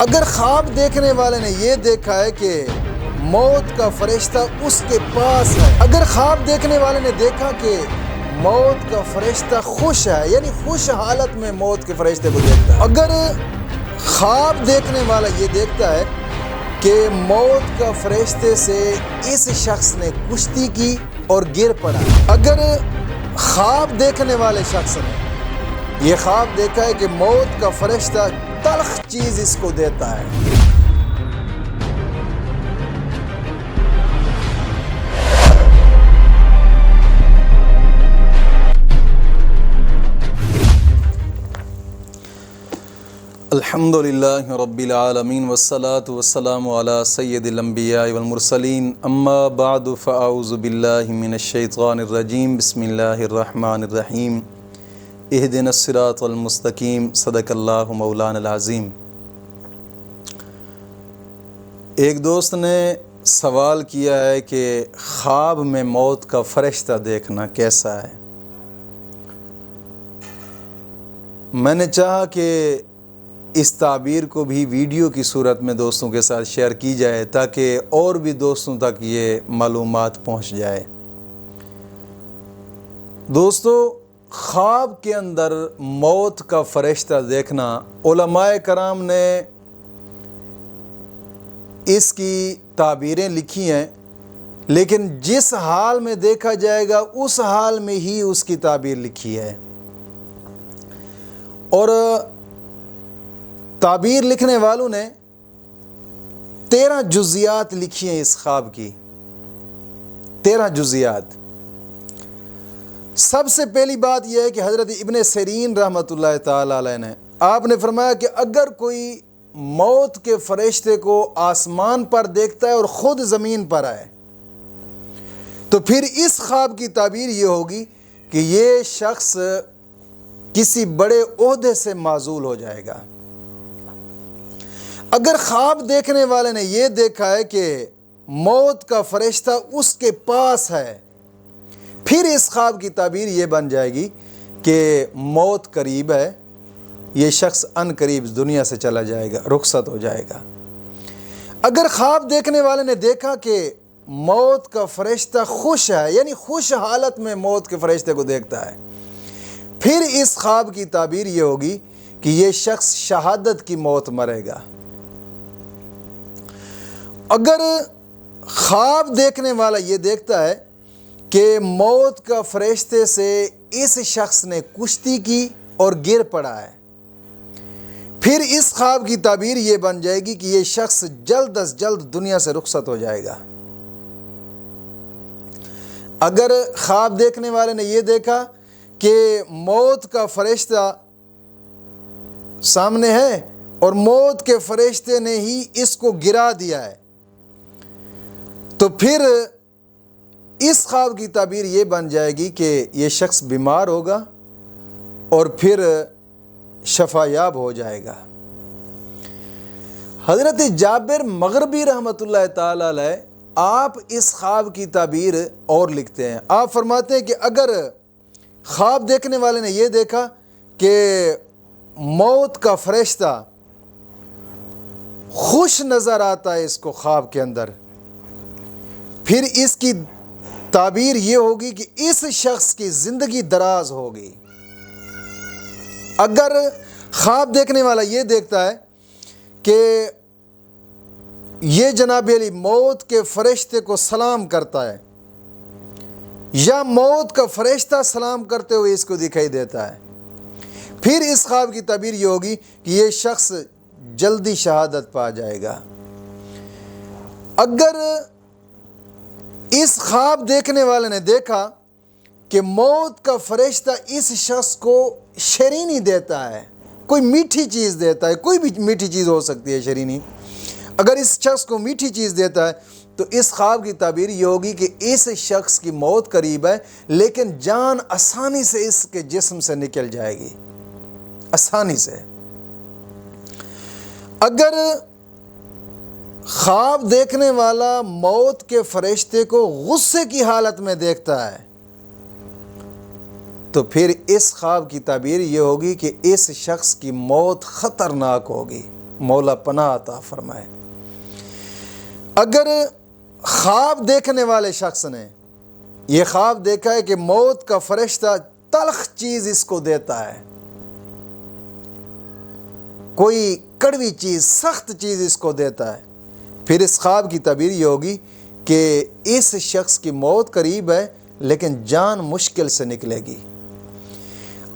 اگر خواب دیکھنے والے نے یہ دیکھا ہے کہ موت کا فرشتہ اس کے پاس ہے، اگر خواب دیکھنے والے نے دیکھا کہ موت کا فرشتہ خوش ہے، یعنی خوش حالت میں موت کے فرشتے کو دیکھتا ہے، اگر خواب دیکھنے والا یہ دیکھتا ہے کہ موت کا فرشتے سے اس شخص نے کشتی کی اور گر پڑا، اگر خواب دیکھنے والے شخص نے یہ خواب دیکھا ہے کہ موت کا فرشتہ تلخ چیز اس کو دیتا ہے، الحمدللہ رب العالمین والصلاة والسلام علی سید الانبیاء والمرسلین، اما بعد فاعوذ باللہ من الشیطان الرجیم، بسم اللہ الرحمن الرحیم، اہدنا الصراط المستقیم، صدق اللہ مولانا العظیم۔ ایک دوست نے سوال کیا ہے کہ خواب میں موت کا فرشتہ دیکھنا کیسا ہے؟ میں نے چاہا کہ اس تعبیر کو بھی ویڈیو کی صورت میں دوستوں کے ساتھ شیئر کی جائے تاکہ اور بھی دوستوں تک یہ معلومات پہنچ جائے۔ دوستو، خواب کے اندر موت کا فرشتہ دیکھنا، علماء کرام نے اس کی تعبیریں لکھی ہیں، لیکن جس حال میں دیکھا جائے گا اس حال میں ہی اس کی تعبیر لکھی ہے، اور تعبیر لکھنے والوں نے 13 جزیات لکھی ہیں اس خواب کی، 13 جزیات۔ سب سے پہلی بات یہ ہے کہ حضرت ابن سیرین رحمۃ اللہ تعالی علیہ نے آپ نے فرمایا کہ اگر کوئی موت کے فرشتے کو آسمان پر دیکھتا ہے اور خود زمین پر آئے تو پھر اس خواب کی تعبیر یہ ہوگی کہ یہ شخص کسی بڑے عہدے سے معزول ہو جائے گا۔ اگر خواب دیکھنے والے نے یہ دیکھا ہے کہ موت کا فرشتہ اس کے پاس ہے، پھر اس خواب کی تعبیر یہ بن جائے گی کہ موت قریب ہے، یہ شخص ان قریب دنیا سے چلا جائے گا، رخصت ہو جائے گا۔ اگر خواب دیکھنے والے نے دیکھا کہ موت کا فرشتہ خوش ہے، یعنی خوش حالت میں موت کے فرشتے کو دیکھتا ہے، پھر اس خواب کی تعبیر یہ ہوگی کہ یہ شخص شہادت کی موت مرے گا۔ اگر خواب دیکھنے والا یہ دیکھتا ہے کہ موت کا فرشتے سے اس شخص نے کشتی کی اور گر پڑا ہے، پھر اس خواب کی تعبیر یہ بن جائے گی کہ یہ شخص جلد از جلد دنیا سے رخصت ہو جائے گا۔ اگر خواب دیکھنے والے نے یہ دیکھا کہ موت کا فرشتہ سامنے ہے اور موت کے فرشتے نے ہی اس کو گرا دیا ہے، تو پھر اس خواب کی تعبیر یہ بن جائے گی کہ یہ شخص بیمار ہوگا اور پھر شفا یاب ہو جائے گا۔ حضرت جابر مغربی رحمۃ اللہ تعالی علیہ آپ اس خواب کی تعبیر اور لکھتے ہیں۔ آپ فرماتے ہیں کہ اگر خواب دیکھنے والے نے یہ دیکھا کہ موت کا فرشتہ خوش نظر آتا ہے اس کو خواب کے اندر، پھر اس کی تعبیر یہ ہوگی کہ اس شخص کی زندگی دراز ہوگی۔ اگر خواب دیکھنے والا یہ دیکھتا ہے کہ یہ جناب علی موت کے فرشتے کو سلام کرتا ہے یا موت کا فرشتہ سلام کرتے ہوئے اس کو دکھائی دیتا ہے، پھر اس خواب کی تعبیر یہ ہوگی کہ یہ شخص جلدی شہادت پا جائے گا۔ اگر اس خواب دیکھنے والے نے دیکھا کہ موت کا فرشتہ اس شخص کو شیرینی دیتا ہے، کوئی میٹھی چیز دیتا ہے، کوئی بھی میٹھی چیز ہو سکتی ہے شیرینی، اگر اس شخص کو میٹھی چیز دیتا ہے تو اس خواب کی تعبیر یہ ہوگی کہ اس شخص کی موت قریب ہے، لیکن جان آسانی سے اس کے جسم سے نکل جائے گی، آسانی سے۔ اگر خواب دیکھنے والا موت کے فرشتے کو غصے کی حالت میں دیکھتا ہے تو پھر اس خواب کی تعبیر یہ ہوگی کہ اس شخص کی موت خطرناک ہوگی، مولا پناہ عطا فرمائے۔ اگر خواب دیکھنے والے شخص نے یہ خواب دیکھا ہے کہ موت کا فرشتہ تلخ چیز اس کو دیتا ہے، کوئی کڑوی چیز، سخت چیز اس کو دیتا ہے، پھر اس خواب کی تعبیر یہ ہوگی کہ اس شخص کی موت قریب ہے لیکن جان مشکل سے نکلے گی۔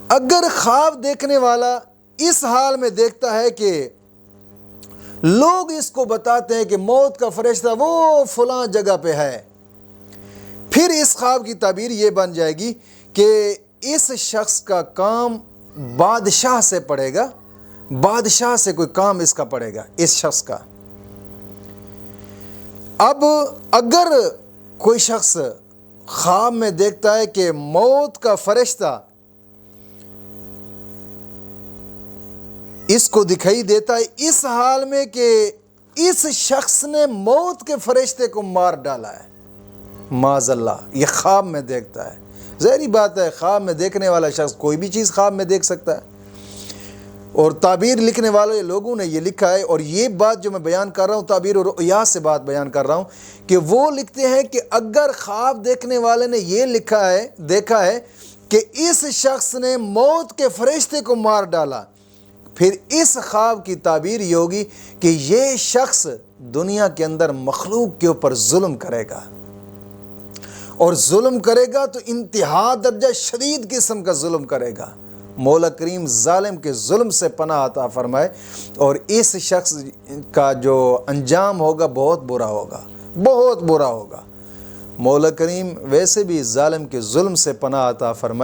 اگر خواب دیکھنے والا اس حال میں دیکھتا ہے کہ لوگ اس کو بتاتے ہیں کہ موت کا فرشتہ وہ فلاں جگہ پہ ہے، پھر اس خواب کی تعبیر یہ بن جائے گی کہ اس شخص کا کام بادشاہ سے پڑے گا، بادشاہ سے کوئی کام اس کا پڑے گا، اس شخص کا۔ اب اگر کوئی شخص خواب میں دیکھتا ہے کہ موت کا فرشتہ اس کو دکھائی دیتا ہے اس حال میں کہ اس شخص نے موت کے فرشتے کو مار ڈالا ہے، معاذ اللہ، یہ خواب میں دیکھتا ہے۔ ظاہری بات ہے خواب میں دیکھنے والا شخص کوئی بھی چیز خواب میں دیکھ سکتا ہے، اور تعبیر لکھنے والے لوگوں نے یہ لکھا ہے، اور یہ بات جو میں بیان کر رہا ہوں تعبیر اور رؤیا سے بات بیان کر رہا ہوں، کہ وہ لکھتے ہیں کہ اگر خواب دیکھنے والے نے یہ دیکھا ہے کہ اس شخص نے موت کے فرشتے کو مار ڈالا، پھر اس خواب کی تعبیر یہ ہوگی کہ یہ شخص دنیا کے اندر مخلوق کے اوپر ظلم کرے گا، اور ظلم کرے گا تو انتہا درجہ شدید قسم کا ظلم کرے گا۔ مولا کریم ظالم کے ظلم سے پناہ عطا فرمائے، اور اس شخص کا جو انجام ہوگا بہت برا ہوگا، بہت برا ہوگا۔ مولا کریم ویسے بھی ظالم کے ظلم سے پناہ عطا فرمائے۔